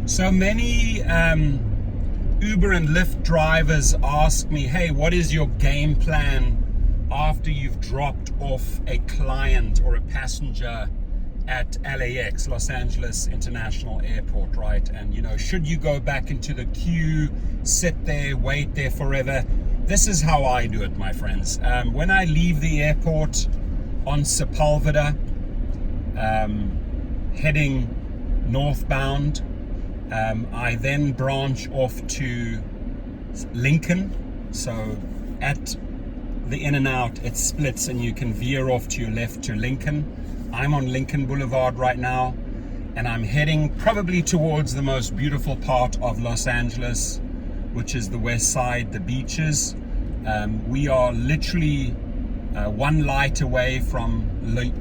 So many Uber and Lyft drivers ask me, hey, what is your game plan after you've dropped off a client or a passenger at LAX, Los Angeles International Airport, right? And should you go back into the queue, sit there, wait there forever? This is how I do it, my friends. When I leave the airport on Sepulveda, heading northbound, I then branch off to Lincoln. So at the in and out, it splits and you can veer off to your left to Lincoln. I'm on Lincoln Boulevard right now, and I'm heading probably towards the most beautiful part of Los Angeles, which is the Westside, the beaches. We are literally one light away from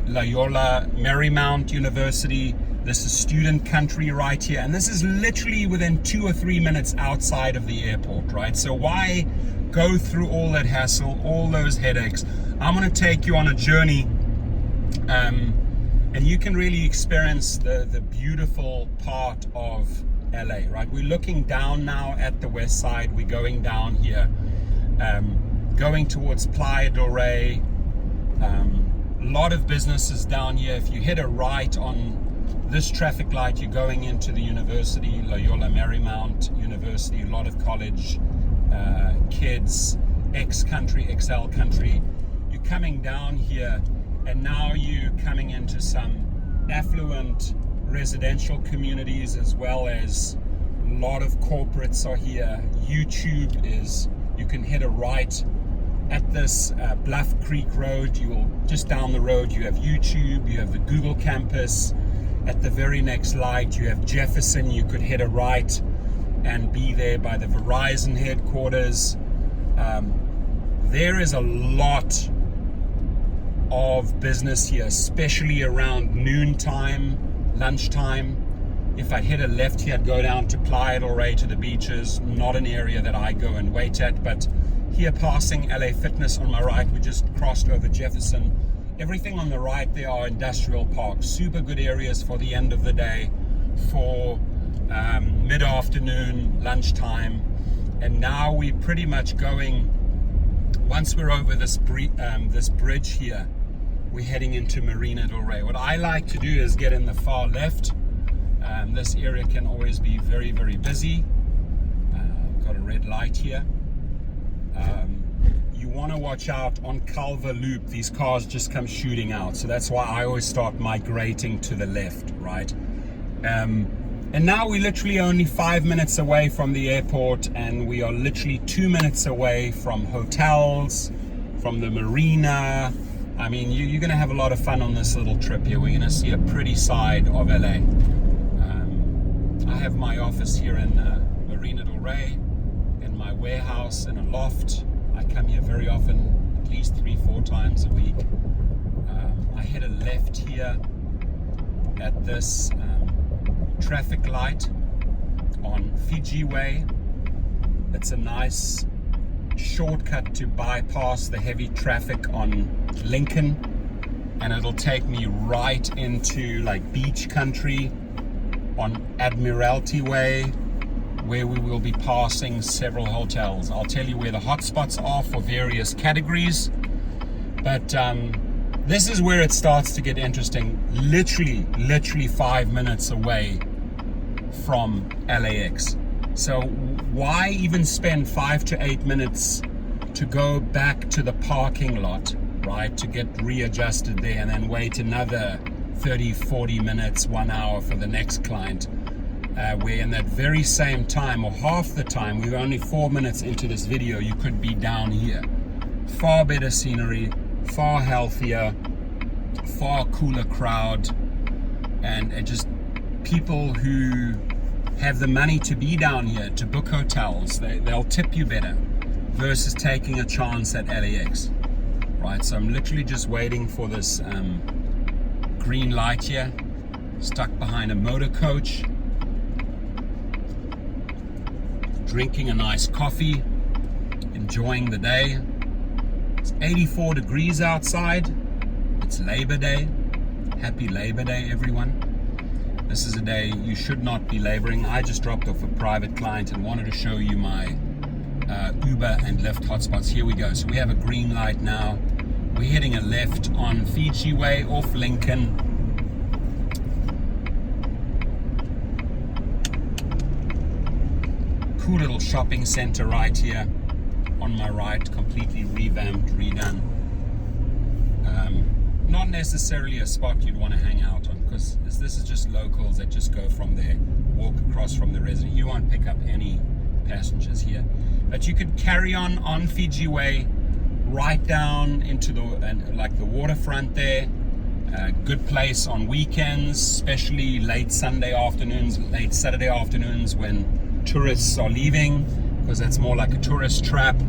Loyola Marymount University. This is student country right here, and this is literally within 2 or 3 minutes outside of the airport, right? So why go through all that hassle, all those headaches? I'm going to take you on a journey, and you can really experience the beautiful part of LA, right? We're looking down now at the west side. We're going down here, going towards Playa del Rey. A lot of businesses down here. If you hit a right on this traffic light, you're going into the university, Loyola Marymount University, a lot of college kids, X-Country, XL Country. You're coming down here, and now you're coming into some affluent residential communities, as well as a lot of corporates are here. YouTube is, you can hit a right at this Bluff Creek Road. You will, just down the road, you have YouTube, you have the Google campus. At the very next light, you have Jefferson. You could hit a right and be there by the Verizon headquarters. There is a lot of business here, especially around noontime, lunchtime. If I hit a left here, I'd go down to Playa del Rey to the beaches. Not an area that I go and wait at, but here passing LA Fitness on my right, we just crossed over Jefferson. Everything on the right there are industrial parks, super good areas for the end of the day, for mid-afternoon, lunchtime. And now we're pretty much going, once we're over this bridge here, we're heading into Marina del Rey. What I like to do is get in the far left. This area can always be very, very busy. Got a red light here. You want to watch out on Culver Loop. These cars just come shooting out, so that's why I always start migrating to the left, right? And now we're literally only 5 minutes away from the airport, and we are literally 2 minutes away from hotels, from the marina. I mean, you're going to have a lot of fun on this little trip here. We're going to see a pretty side of LA. I have my office here in Marina del Rey, in my warehouse, in a loft. I come here very often, at least 3-4 times a week. I hit a left here at this traffic light on Fiji Way. It's a nice shortcut to bypass the heavy traffic on Lincoln, and it'll take me right into like beach country on Admiralty Way, where we will be passing several hotels. I'll tell you where the hotspots are for various categories, but this is where it starts to get interesting. Literally 5 minutes away from LAX. So why even spend 5 to 8 minutes to go back to the parking lot, right, to get readjusted there, and then wait another 30-40 minutes, 1 hour for the next client, where in that very same time, or half the time, we're only 4 minutes into this video, you could be down here. Far better scenery, far healthier, far cooler crowd, and just people who have the money to be down here, to book hotels. They'll tip you better versus taking a chance at LAX, right? So I'm literally just waiting for this green light here, stuck behind a motor coach, drinking a nice coffee, enjoying the day. It's 84 degrees outside. It's Labor Day. Happy Labor Day, everyone. This is a day you should not be laboring. I just dropped off a private client and wanted to show you my Uber and Lyft hotspots. Here we go. So we have a green light now. We're hitting a left on Fiji Way off Lincoln. Cool little shopping center right here on my right, completely revamped, redone. Not necessarily a spot you'd want to hang out on, because this is just locals that just go from there, walk across from the resident. You won't pick up any passengers here, but you could carry on Fiji Way right down into the waterfront there. Good place on weekends, especially late Sunday afternoons, late Saturday afternoons when tourists are leaving, because that's more like a tourist trap.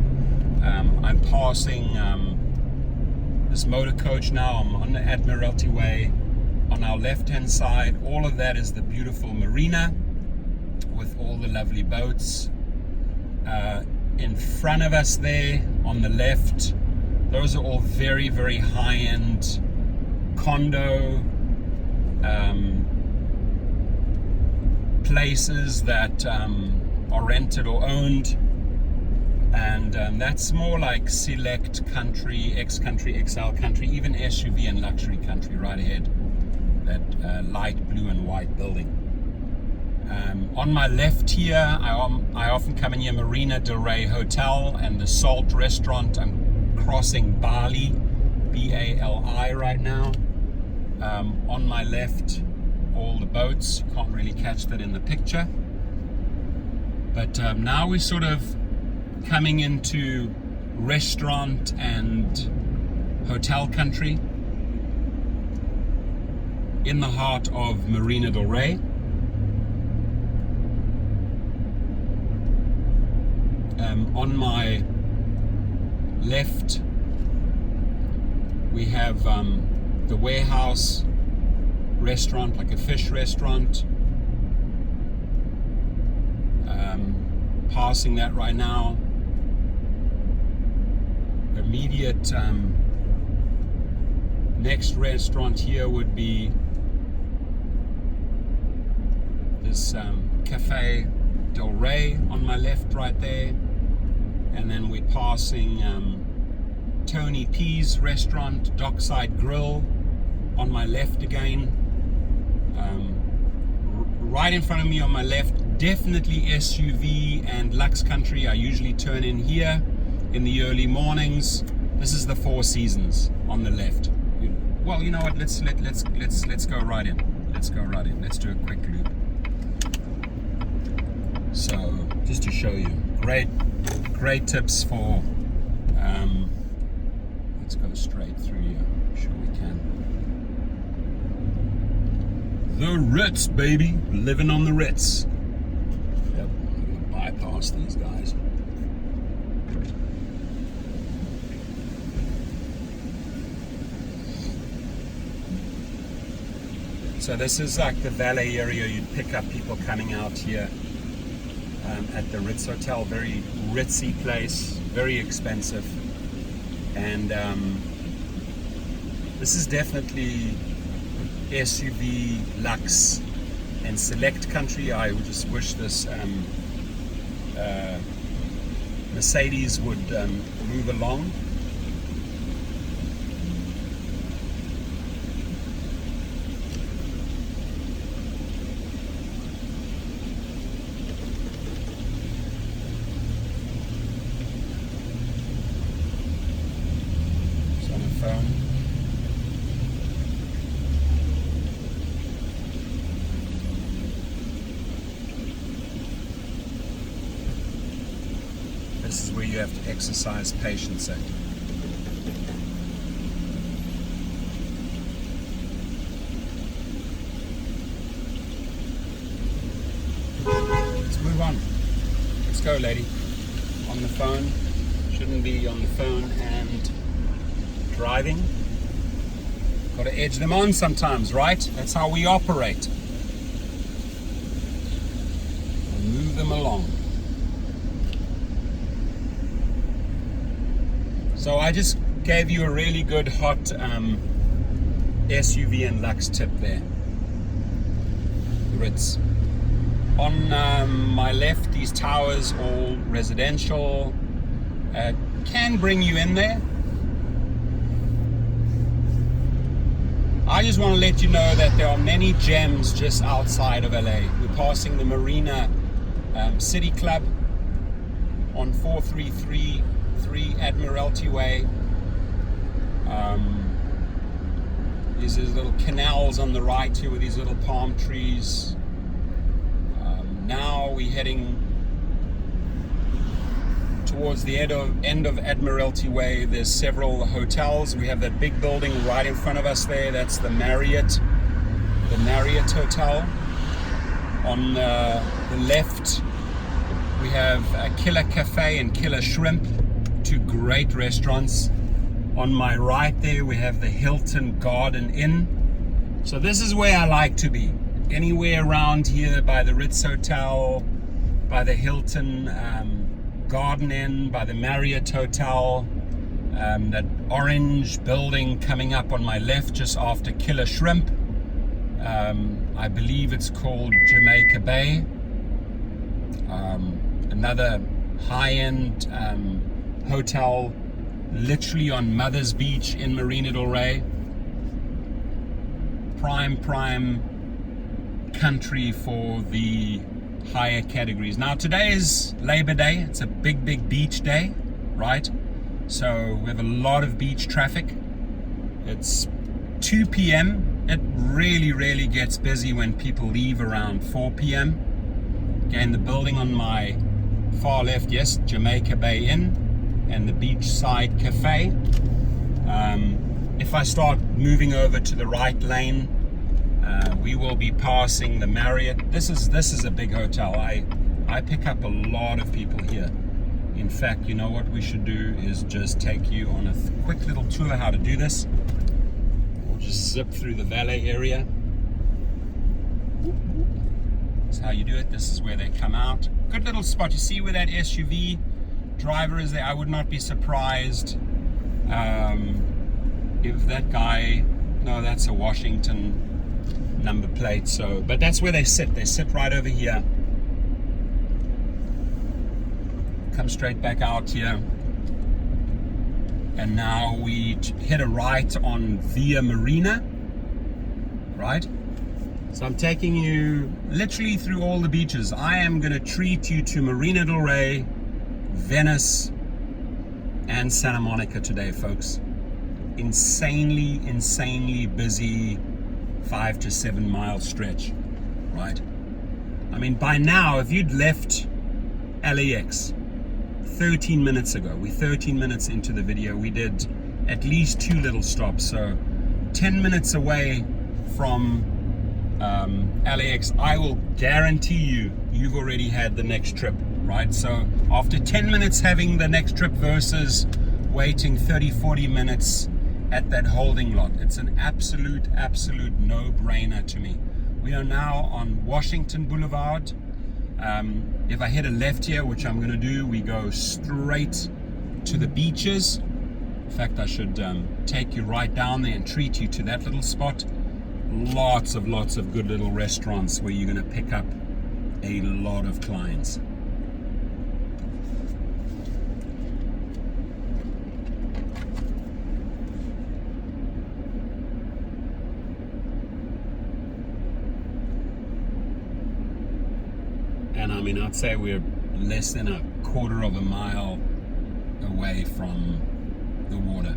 I'm passing this motor coach now. I'm on the Admiralty Way. On our left hand side, all of that is the beautiful marina with all the lovely boats. In front of us there on the left, those are all very, very high-end condo places that are rented or owned, and that's more like select country, X country, XL country, even SUV and luxury country right ahead, that light blue and white building. On my left here, I often come in here, Marina del Rey Hotel and the Salt Restaurant. I'm crossing Bali, B-A-L-I right now. On my left, all the boats. You can't really catch that in the picture. But now we're sort of coming into restaurant and hotel country in the heart of Marina del Rey. On my left, we have the Warehouse restaurant, like a fish restaurant. Passing that right now. Immediate next restaurant here would be this Cafe Del Rey on my left right there. And then we're passing Tony P's restaurant, Dockside Grill on my left again. Right in front of me on my left, definitely SUV and Lux Country. I usually turn in here in the early mornings. This is the Four Seasons on the left. Well, you know what? Let's go right in. Let's go right in. Let's do a quick loop. So just to show you, great tips for. Let's go straight through here. Sure we can. The Ritz, baby, living on the Ritz. Yep, I'm gonna bypass these guys. So this is like the valet area. You'd pick up people coming out here at the Ritz Hotel. Very ritzy place, very expensive. And this is definitely SUV, Lux, and select country. I would just wish this Mercedes would move along. This is where you have to exercise patience at. Let's move on. Let's go, lady. On the phone. Shouldn't be on the phone and driving. Got to edge them on sometimes, right? That's how we operate. And move them along. So I just gave you a really good hot SUV and Lux tip there. Ritz. On my left, these towers, all residential, can bring you in there. I just want to let you know that there are many gems just outside of LA. We're passing the Marina City Club on 4333 Admiralty Way. There's these little canals on the right here with these little palm trees. Now we're heading towards the end of Admiralty Way. There's several hotels. We have that big building right in front of us there. That's the Marriott Hotel. On the left, we have Killer Cafe and Killer Shrimp, two great restaurants. On my right there, we have the Hilton Garden Inn. So this is where I like to be. Anywhere around here by the Ritz Hotel, by the Hilton Garden Inn, by the Marriott Hotel, that orange building coming up on my left just after Killer Shrimp. I believe it's called Jamaica Bay. Another high-end hotel literally on Mother's Beach in Marina del Rey. Prime country for the higher categories. Now today is Labor Day. It's a big beach day, right? So we have a lot of beach traffic. It's 2 p.m. It really gets busy when people leave around 4 p.m. Again, the building on my far left, yes, Jamaica Bay Inn and the Beachside Cafe. If I start moving over to the right lane, we will be passing the Marriott. This is a big hotel. I pick up a lot of people here. In fact, you know what we should do is just take you on a quick little tour how to do this. We'll just zip through the valet area. That's how you do it. This is where they come out. Good little spot. You see where that SUV driver is there? I would not be surprised if that guy, no, that's a Washington number plate. So, but that's where they sit right over here. Come straight back out here, and now we hit a right on Via Marina, right? So I'm taking you literally through all the beaches. I am going to treat you to Marina del Rey, Venice, and Santa Monica today, folks. Insanely busy 5 to 7 mile stretch, right? I mean, by now, if you'd left LAX 13 minutes ago, we're 13 minutes into the video, we did at least 2 little stops, so 10 minutes away from LAX, I will guarantee you've already had the next trip, right? So after 10 minutes having the next trip versus waiting 30-40 minutes at that holding lot, it's an absolute no-brainer to me. We are now on Washington Boulevard. If I hit a left here, which I'm going to do, we go straight to the beaches. In fact, I should take you right down there and treat you to that little spot. Lots of good little restaurants where you're going to pick up a lot of clients. And I mean, I'd say we're less than a quarter of a mile away from the water,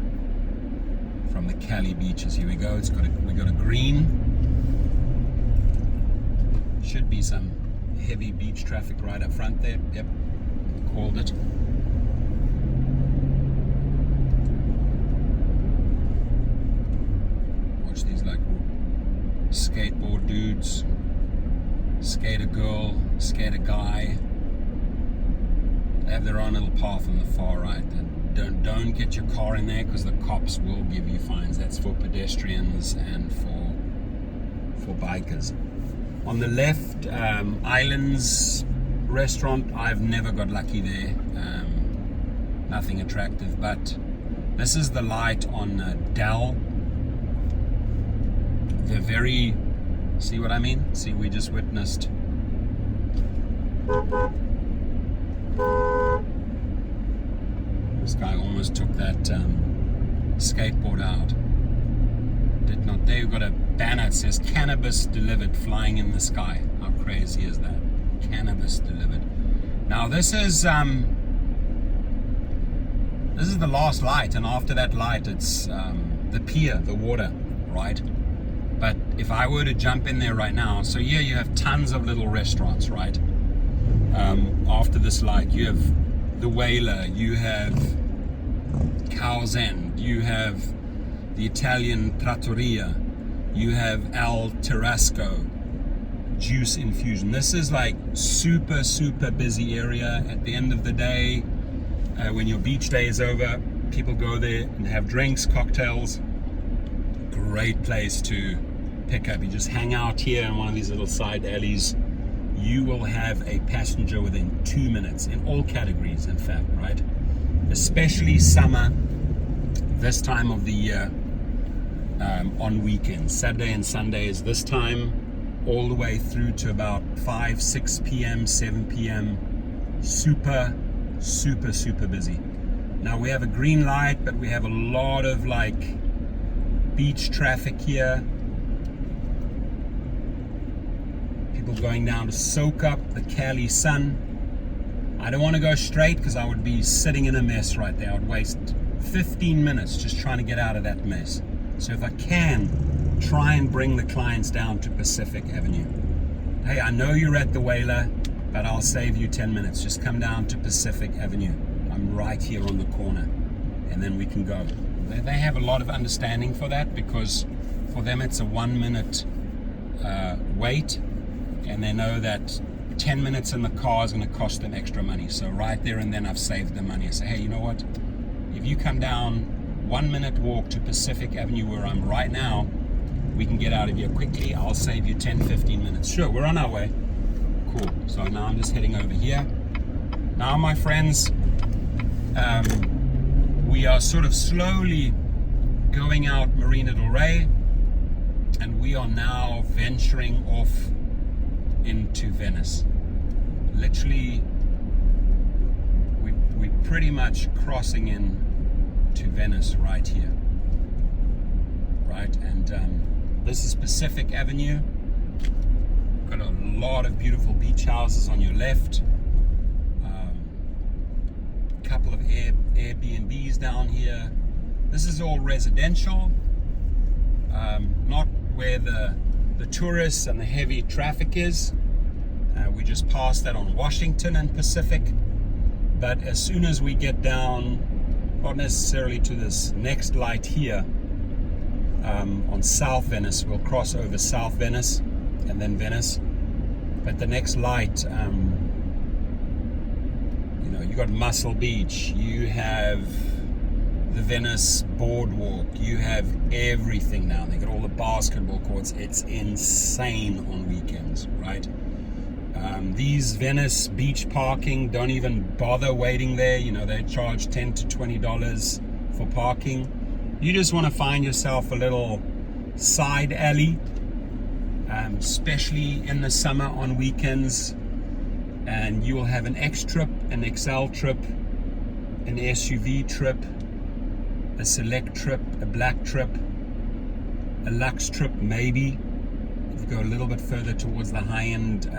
from the Cali beaches. Here we go. We got a green. Should be some heavy beach traffic right up front there. Yep, called it. Watch these like skateboard dudes. Skater girl, skater guy. They have their own little path on the far right. Don't get your car in there because the cops will give you fines. That's for pedestrians and for bikers. On the left, Islands restaurant. I've never got lucky there. Nothing attractive, but this is the light on Dell. They're very See what I mean? See, we just witnessed. This guy almost took that skateboard out. Did not. There you've got a banner that says cannabis delivered flying in the sky. How crazy is that? Cannabis delivered. Now this is the last light, and after that light it's the pier, the water, right? But if I were to jump in there right now, so here you have tons of little restaurants, right? After this light, you have the Whaler, you have Cow's End, you have the Italian Trattoria, you have El Terrasco, Juice Infusion. This is like super, super busy area. At the end of the day, when your beach day is over, people go there and have drinks, cocktails. Great place to pick up. You just hang out here in one of these little side alleys. You will have a passenger within 2 minutes in all categories, in fact, right? Especially summer, this time of the year, on weekends, Saturday and Sundays, this time all the way through to about 5, 6 p.m., 7 p.m. Super, super, super busy. Now we have a green light, but we have a lot of like beach traffic here. People going down to soak up the Cali sun. I don't want to go straight because I would be sitting in a mess right there. I would waste 15 minutes just trying to get out of that mess. So if I can, try and bring the clients down to Pacific Avenue. Hey, I know you're at the Whaler, but I'll save you 10 minutes. Just come down to Pacific Avenue. I'm right here on the corner, and then we can go. They have a lot of understanding for that, because for them it's a 1 minute wait, and they know that 10 minutes in the car is going to cost them extra money. So right there and then I've saved them money. I say, hey, you know what? If you come down 1 minute walk to Pacific Avenue where I'm right now, we can get out of here quickly. I'll save you 10, 15 minutes. Sure, we're on our way. Cool. So now I'm just heading over here. Now, my friends, we are sort of slowly going out Marina del Rey, and we are now venturing off into Venice. Literally, we're pretty much crossing in to Venice right here, right? And this is Pacific Avenue. Got a lot of beautiful beach houses on your left. A couple of Airbnbs down here. This is all residential, not where the tourists and the heavy traffic is. We just passed that on Washington and Pacific. But as soon as we get down, not necessarily to this next light here, on South Venice, we'll cross over South Venice and then Venice. But the next light, you got Muscle Beach, you have the Venice Boardwalk, you have everything now. They got all the basketball courts. It's insane on weekends, right? These Venice beach parking, don't even bother waiting there. They charge $10 to $20 for parking. You just want to find yourself a little side alley, especially in the summer on weekends, and you will have an X trip, an XL trip, an SUV trip, a select trip, a black trip, a luxe trip maybe. If you go a little bit further towards the high-end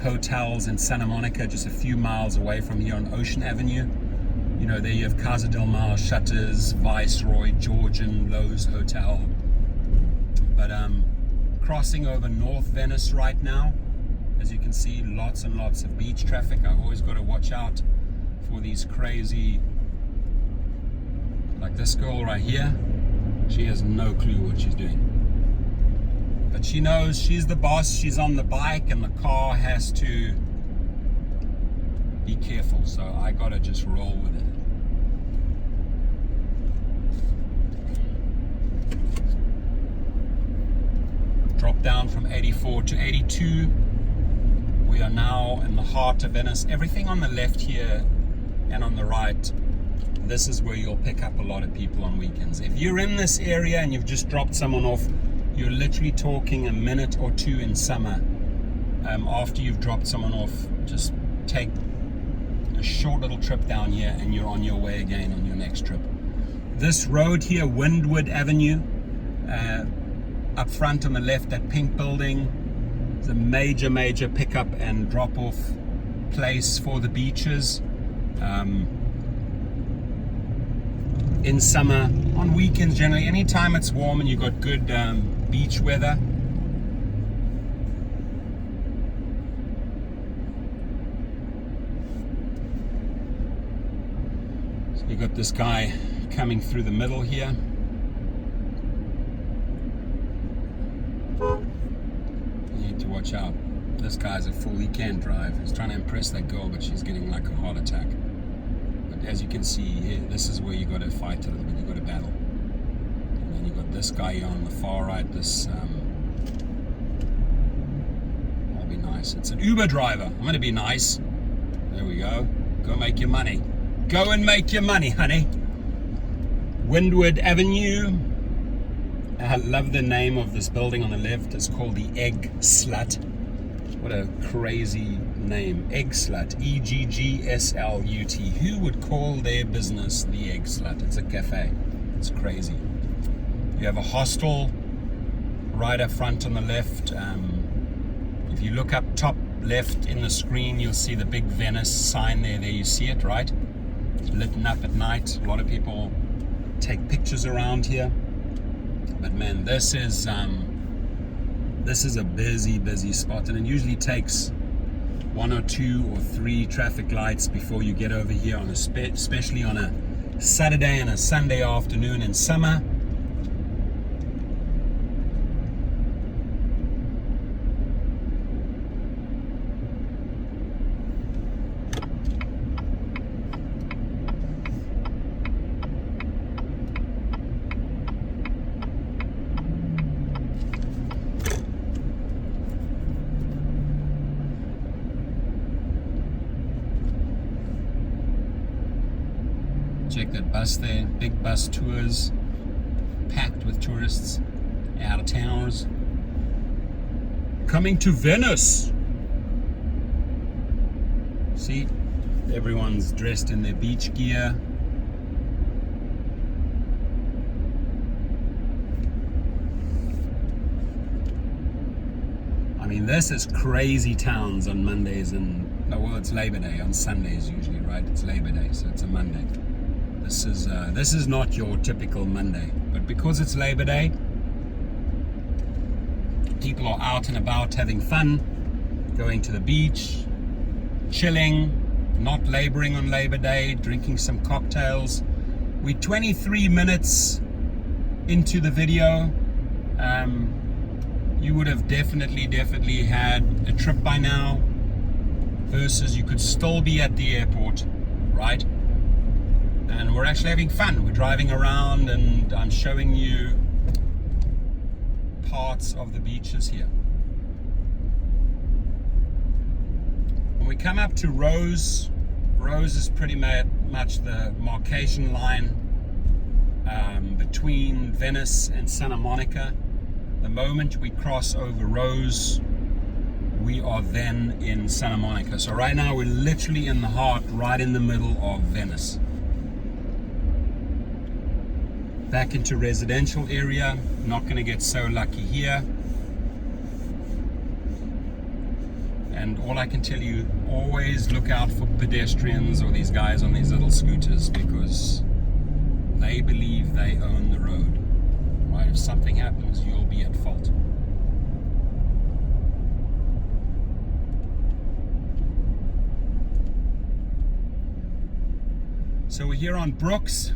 hotels in Santa Monica, just a few miles away from here on Ocean Avenue. There you have Casa del Mar, Shutters, Viceroy, Georgian, Lowe's Hotel. But crossing over North Venice right now, as you can see, lots and lots of beach traffic. I've always got to watch out for these crazy, like this girl right here. She has no clue what she's doing. But she knows she's the boss, she's on the bike, and the car has to be careful. So I gotta just roll with it. Drop down from 84 to 82. We are now in the heart of Venice. Everything on the left here and on the right, this is where you'll pick up a lot of people on weekends. If you're in this area and you've just dropped someone off, you're literally talking a minute or two in summer. After you've dropped someone off, just take a short little trip down here and you're on your way again on your next trip. This road here, Windward Avenue, up front on the left, that pink building, is a major pickup and drop off place for the beaches. In summer, on weekends generally, anytime it's warm and you've got good beach weather. So you got this guy coming through the middle here. You need to watch out. This guy's a fool, he can't drive. He's trying to impress that girl, but she's getting like a heart attack. But as you can see here, this is where you got to fight a little bit, you got to battle. And then you got this guy here on the far right, this, I'll be nice. It's an Uber driver. I'm going to be nice. There we go. Go make your money. Go and make your money, honey. Windward Avenue. I love the name of this building on the left. It's called the Egg Slut. What a crazy name. Egg Slut. E-G-G-S-L-U-T. Who would call their business the Egg Slut? It's a cafe. It's crazy. You have a hostel right up front on the left. If you look up top left in the screen, you'll see the big Venice sign there. There you see it, right? Lit up at night. A lot of people take pictures around here. But man, this is a busy spot, and it usually takes 1 or 2 or 3 traffic lights before you get over here, on especially on a Saturday and a Sunday afternoon in summer. Check that bus there, big bus tours, packed with tourists, out of towners, coming to Venice. See, everyone's dressed in their beach gear. I mean, this is crazy towns on Mondays and, no, well, it's Labor Day on Sundays usually, right? It's Labor Day, so it's a Monday. This is not your typical Monday, but because it's Labor Day, people are out and about having fun, going to the beach, chilling, not laboring on Labor Day, drinking some cocktails. We're 23 minutes into the video. You would have definitely had a trip by now, versus you could still be at the airport, right? And we're actually having fun. We're driving around and I'm showing you parts of the beaches here. When we come up to Rose is pretty much the marcation line between Venice and Santa Monica. The moment we cross over Rose, we are then in Santa Monica. So right now we're literally in the heart, right in the middle of Venice. Back into residential area, not going to get so lucky here. And all I can tell you, always look out for pedestrians or these guys on these little scooters, because they believe they own the road. Right? If something happens, you'll be at fault. So we're here on Brooks.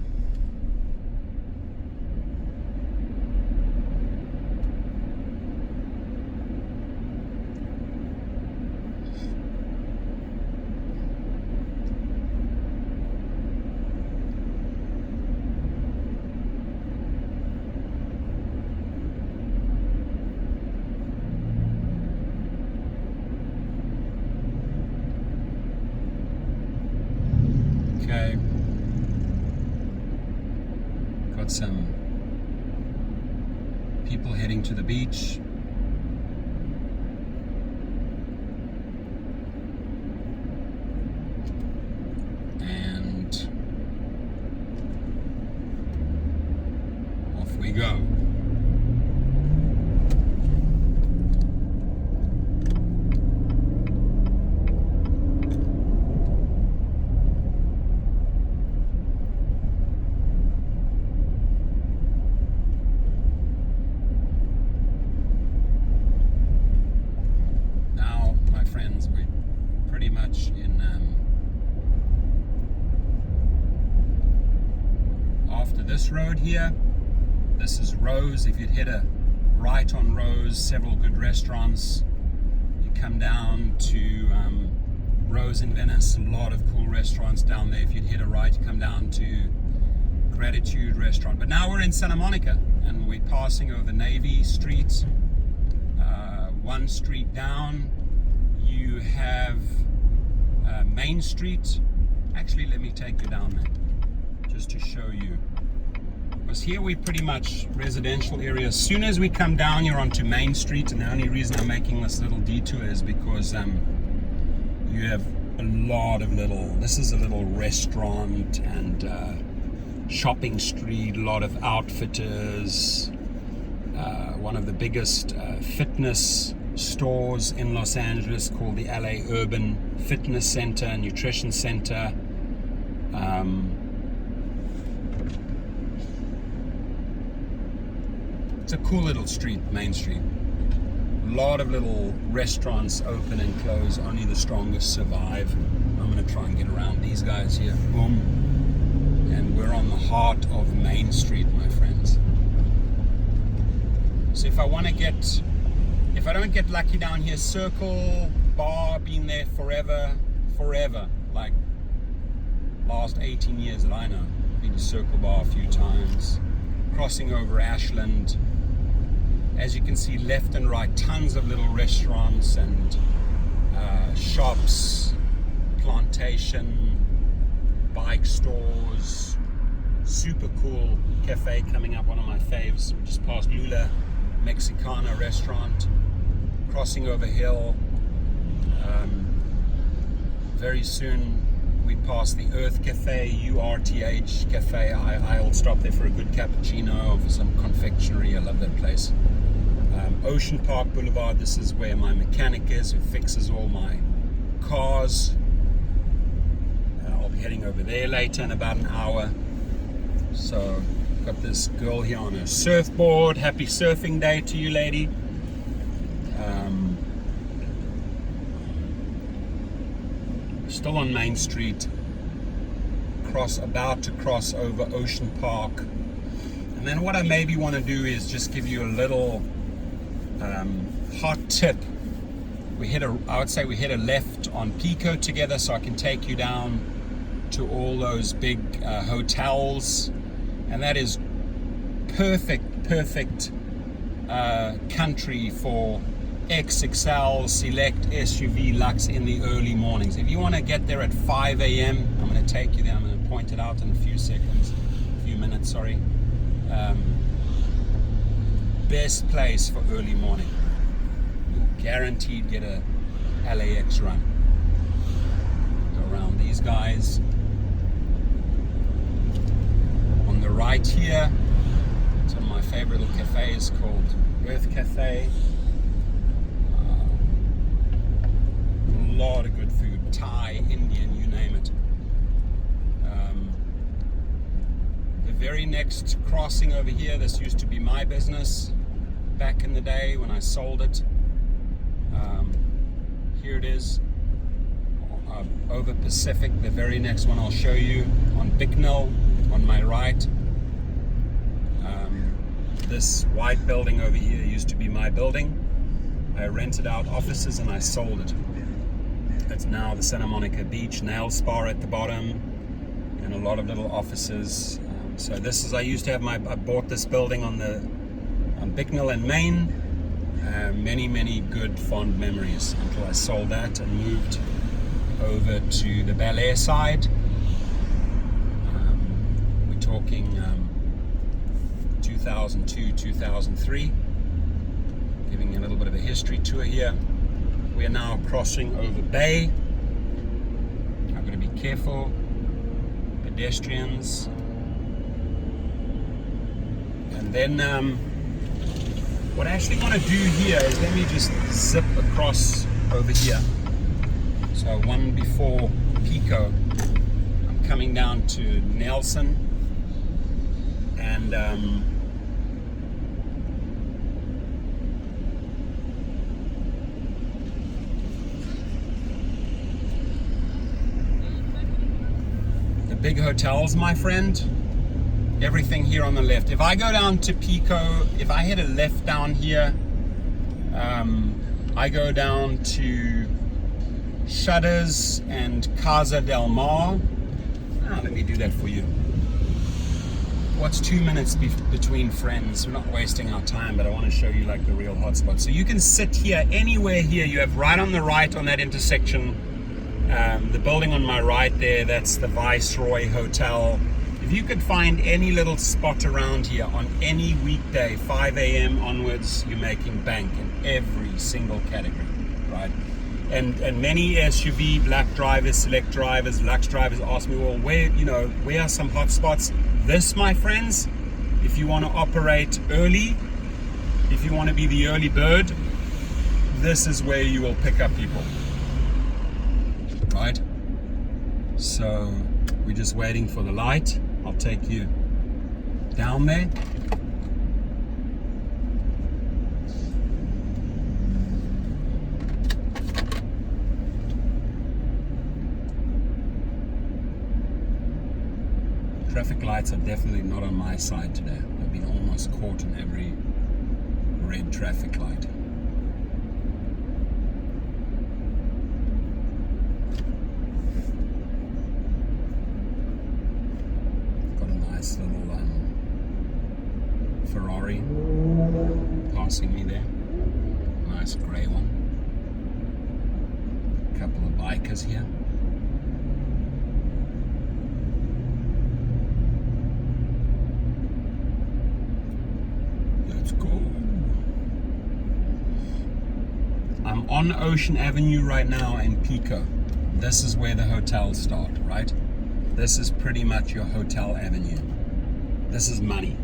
Okay. Got some People heading to the beach. And off we go. This road here, this is Rose. If you'd hit a right on Rose, several good restaurants. You come down to Rose in Venice, a lot of cool restaurants down there. If you'd hit a right, you come down to Gratitude Restaurant. But now we're in Santa Monica and we're passing over Navy Street. One street down, you have Main Street. Actually, let me take you down there just to show you. Because here we pretty much residential area. As soon as we come down, you're onto Main Street, and the only reason I'm making this little detour is because you have a lot of this is a little restaurant and shopping street, a lot of outfitters, one of the biggest fitness stores in Los Angeles called the LA Urban Fitness Center and Nutrition Center. It's a cool little street, Main Street. A lot of little restaurants open and close. Only the strongest survive. I'm going to try and get around these guys here. Boom. And we're on the heart of Main Street, my friends. So if I don't get lucky down here, Circle Bar, been there forever. Like last 18 years that I know. Been to Circle Bar a few times. Crossing over Ashland. As you can see, left and right, tons of little restaurants and shops, plantation, bike stores, super cool cafe coming up, one of my faves. We just passed Lula Mexicana restaurant, crossing over hill. Very soon we pass the Earth Cafe, URTH Cafe. I'll stop there for a good cappuccino or for some confectionery. I love that place. Ocean Park Boulevard, this is where my mechanic is, who fixes all my cars. I'll be heading over there later in about an hour. So, got this girl here on her surfboard. Happy surfing day to you, lady. Still on Main Street. About to cross over Ocean Park. And then what I maybe want to do is just give you a little hot tip. I would say we hit a left on Pico together, so I can take you down to all those big hotels, and that is perfect country for XXL Select SUV Lux in the early mornings. If you want to get there at 5 a.m., I'm going to take you there. I'm going to point it out in a few minutes. Best place for early morning. You'll guaranteed get a LAX run. Go around these guys. On the right here, it's one of my favorite little cafes called Earth Cafe. A lot of good food, Thai, Indian, you name it. The very next crossing over here, this used to be my business back in the day when I sold it. Here it is, over Pacific. The very next one I'll show you on Bicknell on my right. This white building over here used to be my building. I rented out offices and I sold it. It's now the Santa Monica Beach nail spa at the bottom and a lot of little offices. So this is, I bought this building on Bicknell and Main. Many good fond memories until I sold that and moved over to the Bel Air side. We're talking 2002, 2003. Giving you a little bit of a history tour here. We are now crossing over Bay. I'm going to be careful. Pedestrians. And then what I actually want to do here is let me just zip across over here. So one before Pico, I'm coming down to Nelson, and the big hotels, my friend. Everything here on the left. If I go down to Pico, if I hit a left down here, I go down to Shutters and Casa del Mar. Let me do that for you. What's 2 minutes between friends? We're not wasting our time, but I want to show you like the real hotspot. So you can sit here, anywhere here. You have right on the right on that intersection, the building on my right there, that's the Viceroy Hotel. If you could find any little spot around here on any weekday, 5 a.m. onwards, you're making bank in every single category, right? And many SUV, black drivers, select drivers, Lux drivers ask me, well, where are some hot spots? This, my friends, if you want to operate early, if you want to be the early bird, this is where you will pick up people, right? So we're just waiting for the light. I'll take you down there. Traffic lights are definitely not on my side today. I've been almost caught in every red traffic light. Nice little Ferrari passing me there. Nice grey one. A couple of bikers here. Let's go. I'm on Ocean Avenue right now in Pico. This is where the hotels start, right? This is pretty much your hotel avenue. This is money.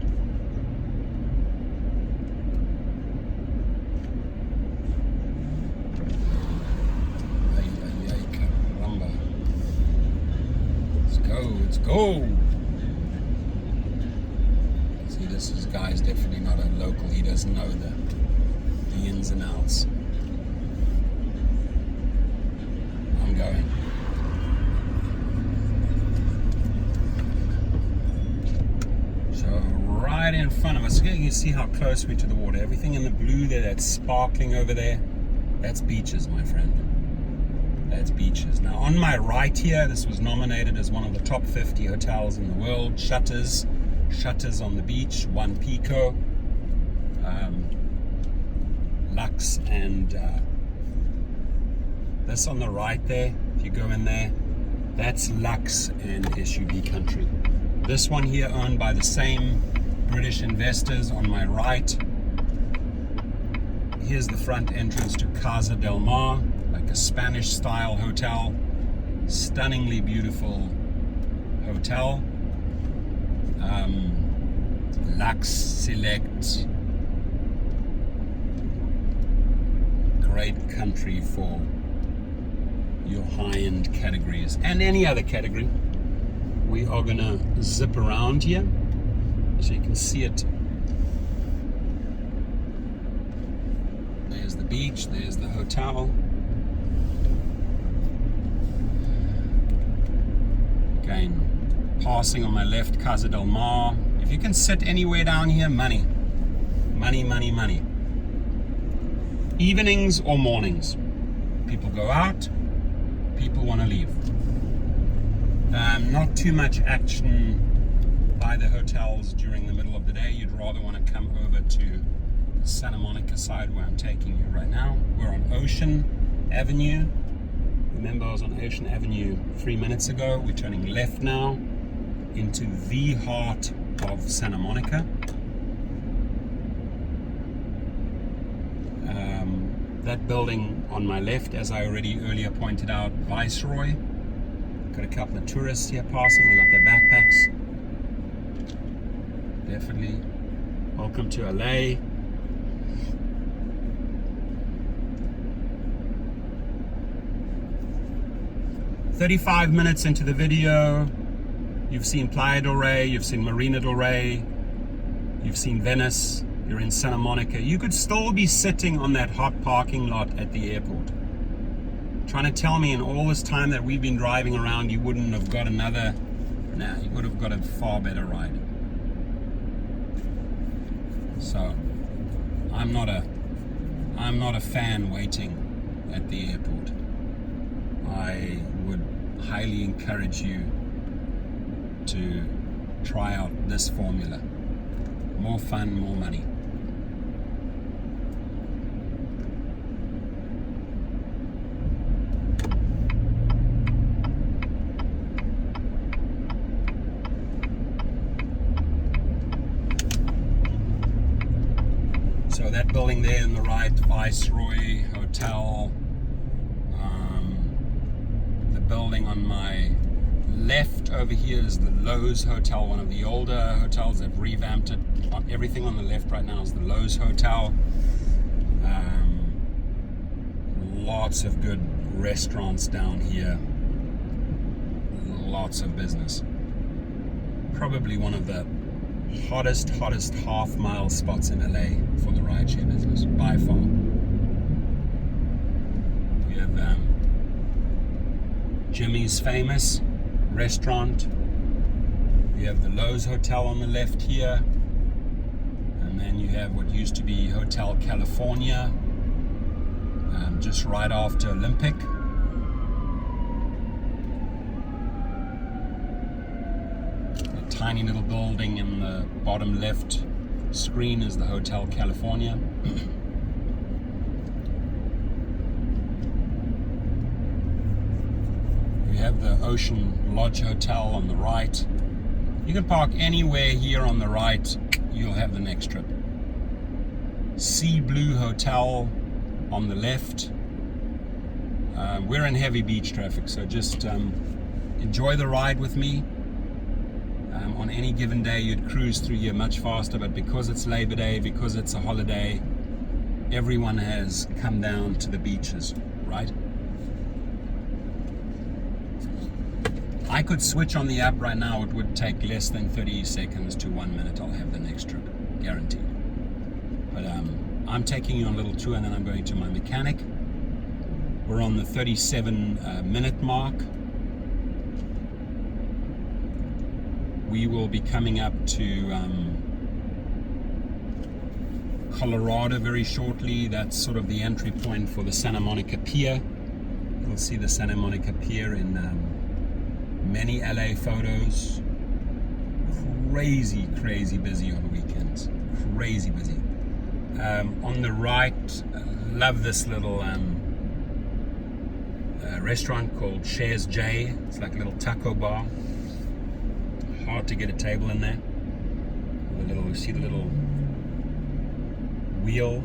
Let's go. See, this guy's definitely not a local. He doesn't know the ins and outs. I'm going. Right in front of us. You can see how close we're to the water. Everything in the blue there, that's sparkling over there, that's beaches, my friend. That's beaches. Now on my right here, this was nominated as one of the top 50 hotels in the world. Shutters on the beach, One Pico, Lux, and this on the right there, if you go in there, that's Lux and SUV country. This one here owned by the same British investors on my right. Here's the front entrance to Casa del Mar, like a Spanish style hotel. Stunningly beautiful hotel. Lux Select. Great country for your high-end categories and any other category. We are gonna zip around here so you can see it. There's the beach, there's the hotel. Again, passing on my left, Casa del Mar. If you can sit anywhere down here, money. Money, money, money. Evenings or mornings. People go out, people want to leave. Not too much action by the hotels during the middle of the day. You'd rather want to come over to the Santa Monica side where I'm taking you right now. We're on Ocean Avenue. Remember, I was on Ocean Avenue 3 minutes ago. We're turning left now into the heart of Santa Monica. That building on my left, as I already earlier pointed out, Viceroy. Got a couple of tourists here passing. They got their backpacks. Definitely welcome to LA. "35 minutes into the video, you've seen Playa del Rey, you've seen Marina del Rey, you've seen Venice, you're in Santa Monica. You could still be sitting on that hot parking lot at the airport. Trying to tell me in all this time that we've been driving around, you wouldn't have got another, nah, you would have got a far better ride. So, I'm not a fan waiting at the airport. I would highly encourage you to try out this formula. More fun, more money. So that building there on the right, Viceroy Hotel. The building on my left over here is the Lowe's Hotel, one of the older hotels. They've revamped it. Everything on the left right now is the Lowe's Hotel. Lots of good restaurants down here. Lots of business. Probably one of the hottest half-mile spots in LA for the rideshare business, by far. We have Jimmy's Famous restaurant. We have the Lowe's Hotel on the left here. And then you have what used to be Hotel California, just right after Olympic. A tiny little building in the bottom left screen is the Hotel California. We have the Ocean Lodge Hotel on the right. You can park anywhere here on the right, you'll have the next trip. Sea Blue Hotel on the left. We're in heavy beach traffic, so just enjoy the ride with me. On any given day you'd cruise through here much faster, but because it's Labor Day, because it's a holiday, everyone has come down to the beaches, right? I could switch on the app right now. It would take less than 30 seconds to 1 minute. I'll have the next trip, guaranteed. But I'm taking you on a little tour, and then I'm going to my mechanic. We're on the 37-minute mark. We will be coming up to Colorado very shortly. That's sort of the entry point for the Santa Monica Pier. You'll see the Santa Monica Pier in many LA photos. Crazy busy on weekends. Crazy busy. On the right, love this little restaurant called Shares J. It's like a little taco bar. Hard to get a table in there. You see the little wheel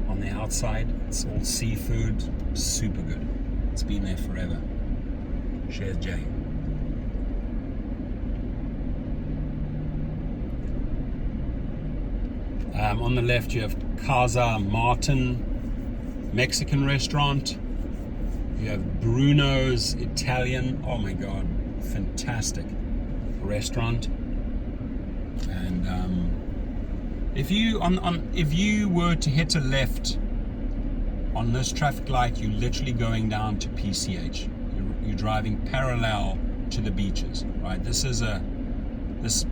on the outside. It's all seafood. Super good. It's been there forever. Shares J. On the left you have Casa Martin Mexican restaurant. You have Bruno's Italian. Oh my God, fantastic restaurant. And if you were to hit a left on this traffic light, you're literally going down to PCH. You're driving parallel to the beaches, right? This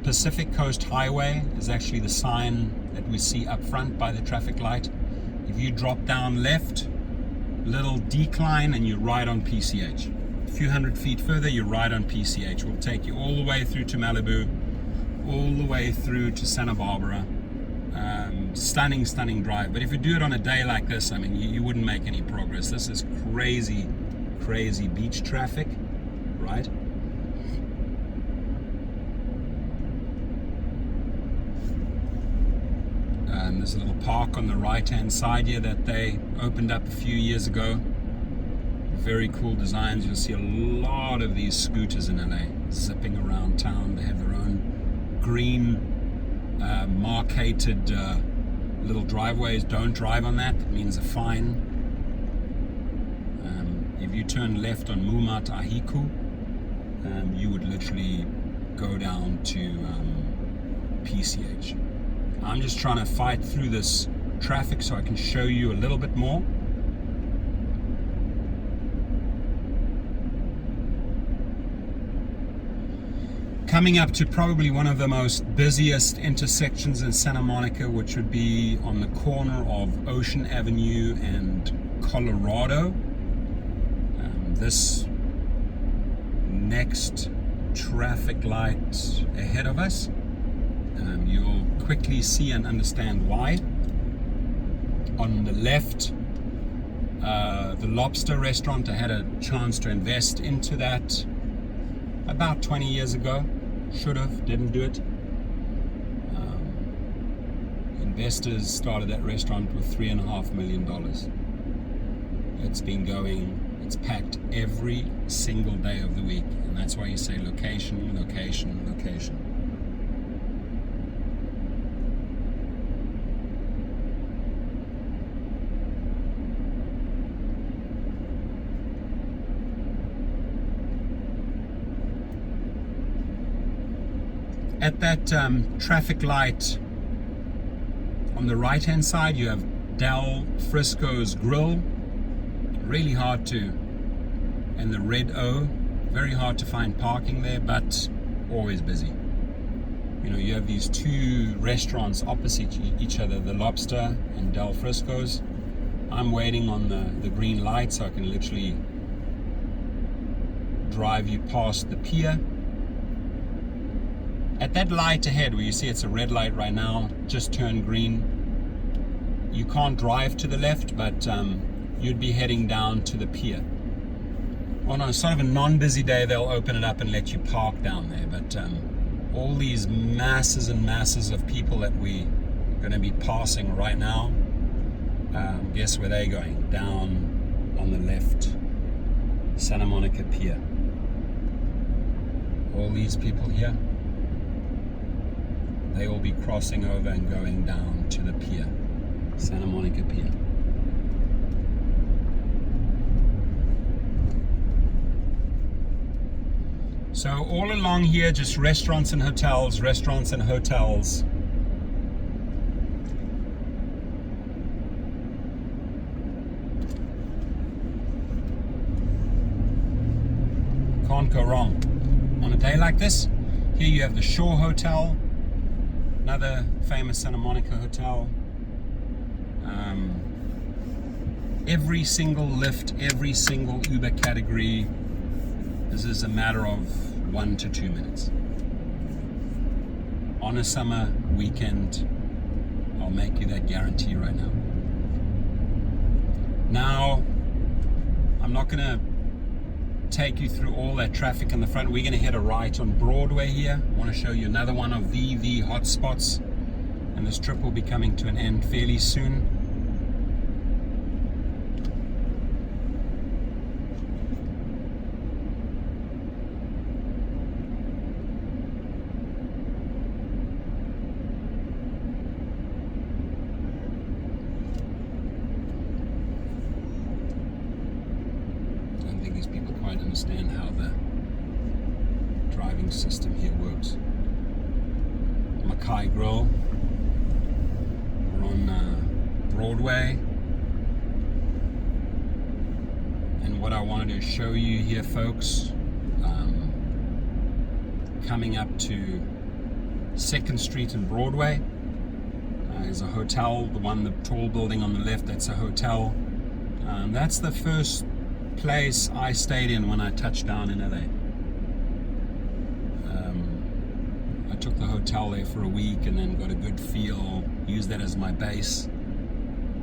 Pacific Coast Highway is actually the sign that we see up front by the traffic light. If you drop down left, little decline, and you're right on PCH. A few hundred feet further, you're right on PCH. We'll take you all the way through to Malibu, all the way through to Santa Barbara. Stunning drive. But if you do it on a day like this, I mean, you wouldn't make any progress. This is crazy beach traffic, right? There's a little park on the right-hand side here that they opened up a few years ago. Very cool designs. You'll see a lot of these scooters in LA zipping around town. They have their own green markated little driveways. Don't drive on that. It means a fine. If you turn left on Mumat Ahiku, you would literally go down to PCH. I'm just trying to fight through this traffic so I can show you a little bit more. Coming up to probably one of the most busiest intersections in Santa Monica, which would be on the corner of Ocean Avenue and Colorado. This next traffic light ahead of us, you'll quickly see and understand why. On the left, the Lobster restaurant, I had a chance to invest into that about 20 years ago. Should have, didn't do it. Investors started that restaurant with $3.5 million. It's been going, it's packed every single day of the week, and that's why you say location, location, location. At that traffic light on the right hand side, you have Del Frisco's Grill. Really hard to, and the Red O, very hard to find parking there, but always busy. You know, you have these two restaurants opposite each other, the Lobster and Del Frisco's. I'm waiting on the green light so I can literally drive you past the pier. At that light ahead, where you see it's a red light right now, just turned green. You can't drive to the left, but you'd be heading down to the pier. On a sort of a non-busy day, they'll open it up and let you park down there. But all these masses and masses of people that we're going to be passing right now, guess where they're going? Down on the left, Santa Monica Pier. All these people here, they will be crossing over and going down to the pier, Santa Monica Pier. So all along here, just restaurants and hotels, restaurants and hotels. Can't go wrong. On a day like this, here you have the Shore Hotel, another famous Santa Monica hotel. Every single Lyft, every single Uber category, this is a matter of 1 to 2 minutes. On a summer weekend, I'll make you that guarantee right now. Now, I'm not going to take you through all that traffic in the front. We're going to hit a right on Broadway here. I want to show you another one of the hotspots, and this trip will be coming to an end fairly soon. Understand how the driving system here works. Mackay Grill. We're on Broadway, and what I wanted to show you here, folks, coming up to 2nd Street and Broadway is a hotel. The one, the tall building on the left, that's a hotel. That's the first place I stayed in when I touched down in LA. I took the hotel there for a week and then got a good feel, used that as my base,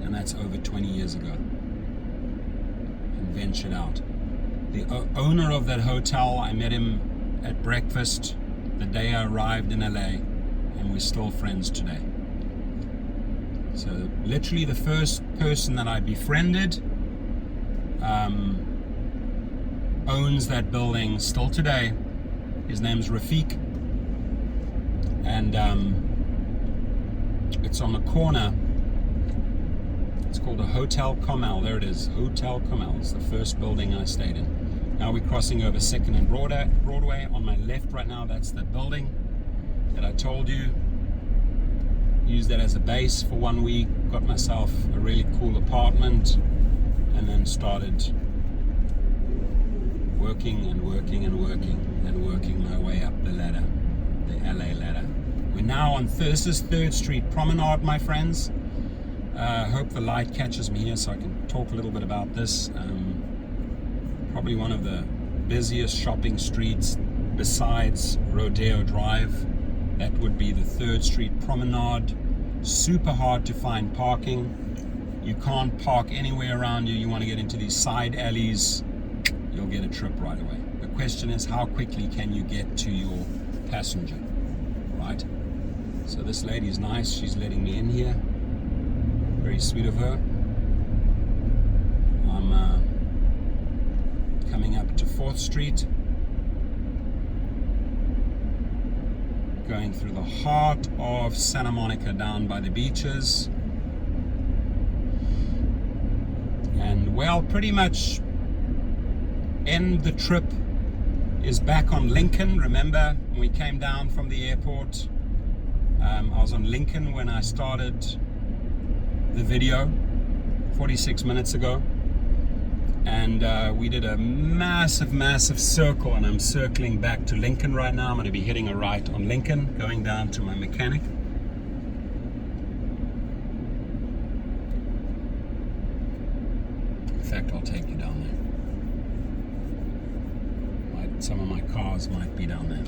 and that's over 20 years ago, and ventured out. The owner of that hotel, I met him at breakfast the day I arrived in LA, and we're still friends today. So literally the first person that I befriended owns that building still today. His name's Rafiq, and it's on the corner. It's called a Hotel Carmel. There it is, Hotel Carmel. It's the first building I stayed in. Now we're crossing over 2nd and Broadway. On my left right now, that's the building that I told you. Used that as a base for 1 week. Got myself a really cool apartment, and then started working my way up the ladder, the LA ladder. We're now on this is 3rd Street Promenade, my friends. Hope the light catches me here so I can talk a little bit about this. Probably one of the busiest shopping streets besides Rodeo Drive. That would be the 3rd Street Promenade. Super hard to find parking. You can't park anywhere around you. You want to get into these side alleys, you'll get a trip right away. The question is, how quickly can you get to your passenger, right? So this lady's nice. She's letting me in here. Very sweet of her. I'm coming up to 4th Street. Going through the heart of Santa Monica down by the beaches. And well, pretty much end the trip is back on Lincoln. Remember when we came down from the airport, I was on Lincoln when I started the video 46 minutes ago, and we did a massive circle, and I'm circling back to Lincoln right now. I'm going to be hitting a right on Lincoln, going down to my mechanic. In fact, I'll take you down there. Some of my cars might be down there.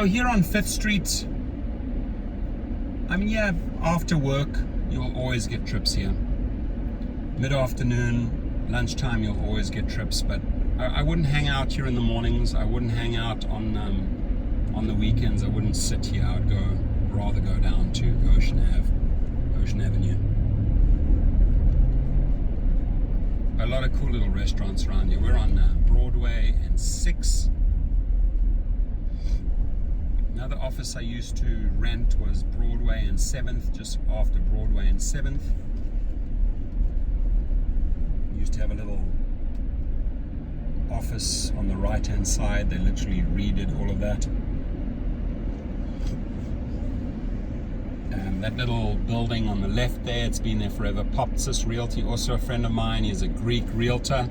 Here on 5th Street, after work, you'll always get trips here. Mid-afternoon, lunchtime, you'll always get trips, but I wouldn't hang out here in the mornings. I wouldn't hang out on the weekends. I wouldn't sit here. I would rather go down to Ocean Avenue. A lot of cool little restaurants around here. We're on Broadway and 6. Another office I used to rent was Broadway and 7th, just after Broadway and 7th. Used to have a little office on the right hand side. They literally redid all of that. That little building on the left there, it's been there forever. Popsis Realty, also a friend of mine. He's a Greek realtor.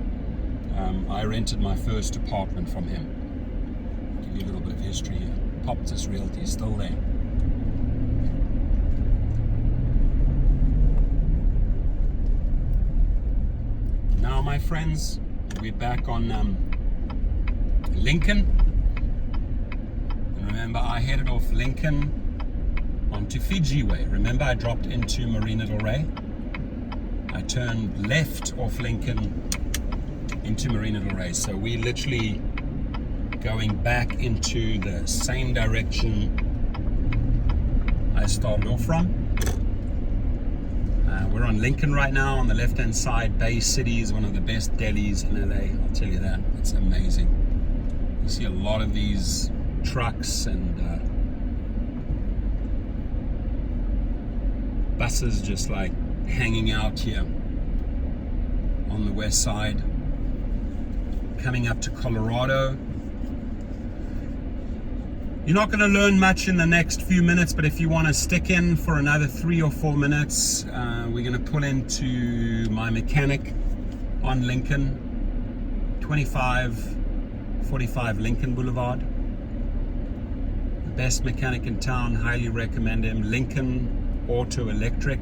I rented my first apartment from him. I'll give you a little bit of history here. Popsis Realty is still there. Now, my friends, we're back on Lincoln. And remember, I headed off Lincoln onto Fiji Way. Remember, I dropped into Marina del Rey. I turned left off Lincoln into Marina del Rey. So we literally going back into the same direction I started off from. We're on Lincoln right now. On the left hand side, Bay City is one of the best delis in LA. I'll tell you that. It's amazing. You see a lot of these trucks and buses just like hanging out here on the west side. Coming up to Colorado. You're not going to learn much in the next few minutes, but if you want to stick in for another 3 or 4 minutes, we're going to pull into my mechanic on Lincoln, 2545 Lincoln Boulevard. The best mechanic in town, highly recommend him. Lincoln Auto Electric,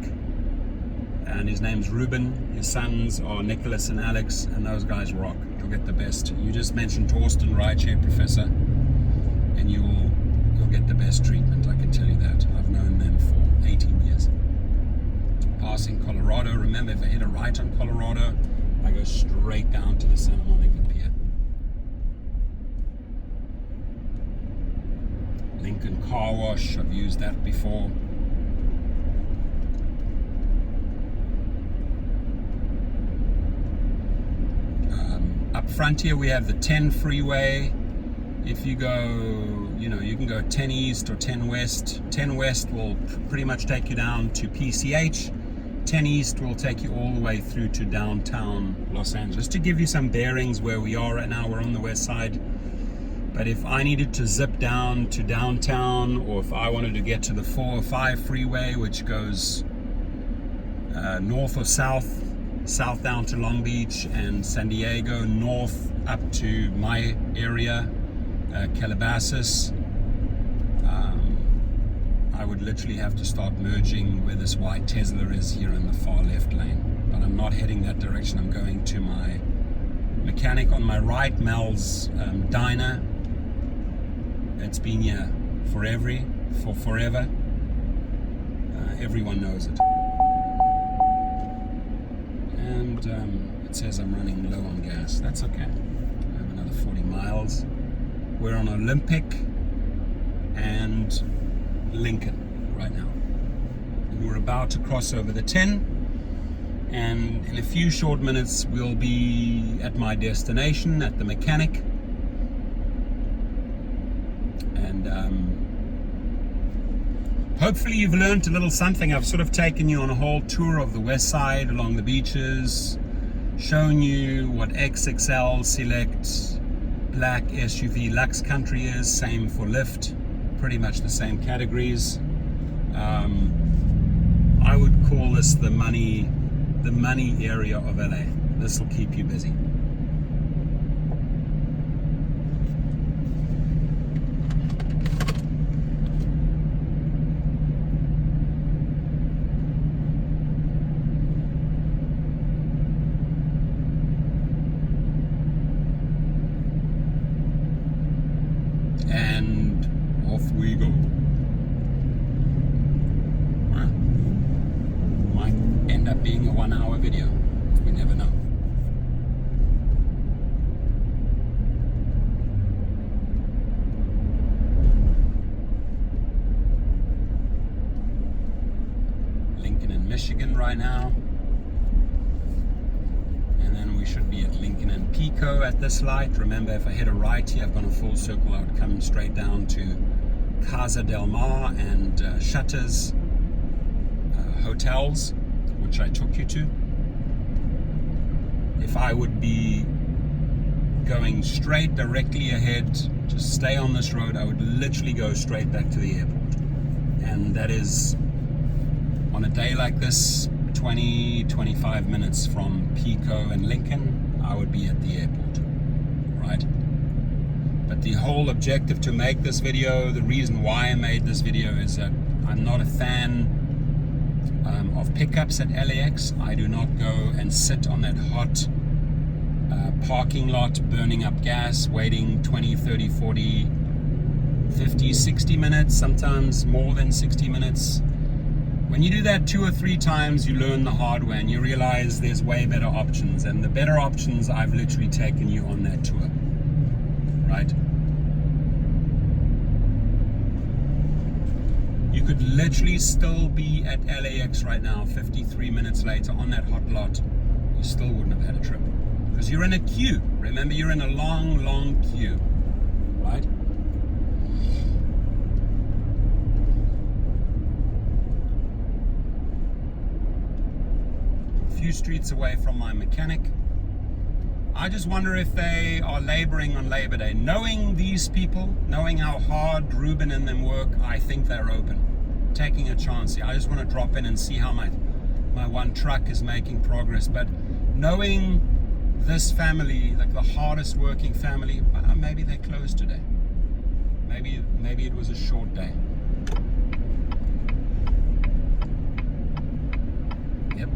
and his name's Ruben. His sons are Nicholas and Alex, and those guys rock. You'll get the best. You just mentioned Torsten, Rideshare Professor, and you'll get the best treatment, I can tell you that. I've known them for 18 years. Passing Colorado, remember, if I hit a right on Colorado, I go straight down to the Santa Monica Pier. Lincoln Car Wash, I've used that before. Up front here we have the 10 freeway. If you go, you can go 10 east or 10 west. 10 west will pretty much take you down to PCH. 10 east will take you all the way through to downtown Los Angeles. To give you some bearings where we are right now, we're on the west side. But if I needed to zip down to downtown, or if I wanted to get to the 405 freeway, which goes north or south down to Long Beach and San Diego, north up to my area, Calabasas, I would literally have to start merging where this white Tesla is here in the far left lane. But I'm not heading that direction. I'm going to my mechanic on my right, Mel's diner. It's been here for forever. Everyone knows it. And it says I'm running low on gas. That's okay. I have another 40 miles. We're on Olympic and Lincoln right now. And we're about to cross over the 10. And in a few short minutes, we'll be at my destination, at the mechanic. And hopefully you've learned a little something. I've sort of taken you on a whole tour of the west side along the beaches, shown you what XXL Select Black SUV Lux Country is, same for Lyft, pretty much the same categories. I would call this the money area of LA. This will keep you busy. And off we go. Well, might end up being a 1-hour video. We never know. Lincoln in Michigan right now. And then we should be at Lincoln and Pico at this light. Remember, if I hit a right here, I've gone a full circle. I would come straight down to Casa del Mar and Shutters hotels, which I took you to. If I would be going straight directly ahead, just stay on this road, I would literally go straight back to the airport. And that is, on a day like this, 20-25 minutes from Pico and Lincoln, I would be at the airport, right? But the whole objective to make this video, the reason why I made this video, is that I'm not a fan of pickups at LAX. I do not go and sit on that hot parking lot burning up gas, waiting 20, 30, 40, 50, 60 minutes, sometimes more than 60 minutes. When you do that 2 or 3 times, you learn the hard way and you realize there's way better options. And the better options, I've literally taken you on that tour, right? You could literally still be at LAX right now, 53 minutes later on that hot lot. You still wouldn't have had a trip because you're in a queue. Remember, you're in a long, long queue, right? Few streets away from my mechanic. I just wonder if they are laboring on Labor Day. Knowing these people, knowing how hard Ruben and them work, I think they're open. Taking a chance here. I just want to drop in and see how my one truck is making progress. But knowing this family, like the hardest working family, maybe they're closed today. Maybe it was a short day. Yep.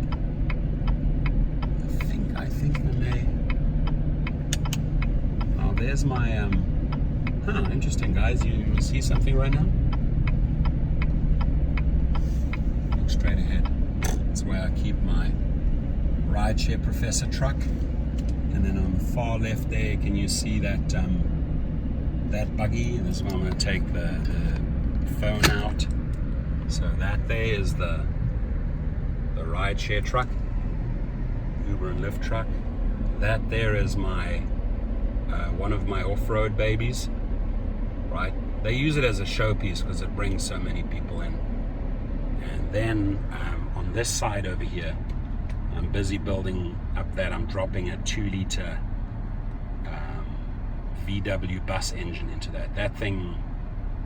I think they may. Oh, there's my interesting, guys. You see something right now? Look straight ahead. That's where I keep my rideshare professor truck. And then on the far left there, can you see that that buggy. This is where I'm going to take the phone out. So that there is the rideshare truck, Uber and Lyft truck. That there is my one of my off-road babies, right? They use it as a showpiece because it brings so many people in. And then on this side over here, I'm busy building up that. I'm dropping a 2-liter VW bus engine into that. That thing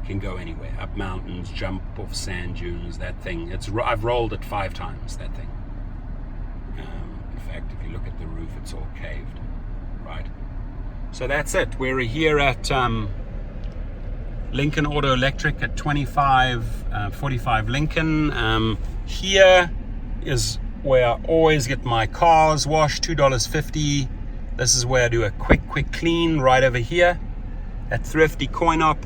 can go anywhere, up mountains, jump off sand dunes. That thing, I've rolled it 5 times, that thing. In fact, if you look at the roof, it's all caved, right? So that's it. We're here at Lincoln Auto Electric at 2545 Lincoln. Here is where I always get my cars washed, $2.50. This is where I do a quick clean right over here at Thrifty Coin Op.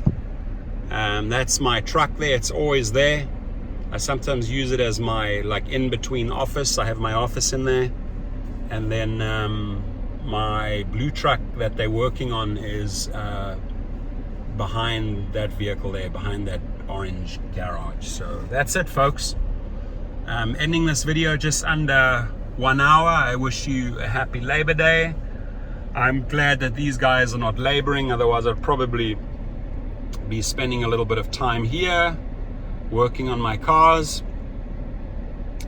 That's my truck there. It's always there. I sometimes use it as my in-between office. I have my office in there. And then my blue truck that they're working on is behind that vehicle there, behind that orange garage. So that's it, folks. Ending this video just under 1 hour. I wish you a happy Labor Day. I'm glad that these guys are not laboring, otherwise I'd probably be spending a little bit of time here working on my cars.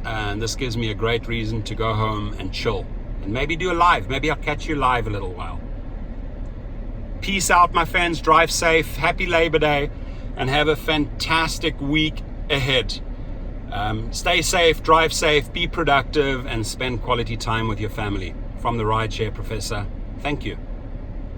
And this gives me a great reason to go home and chill and maybe do a live. Maybe I'll catch you live a little while. Peace out, my friends. Drive safe. Happy Labor Day and have a fantastic week ahead. Stay safe, drive safe, be productive, and spend quality time with your family. From the Rideshare Professor, thank you.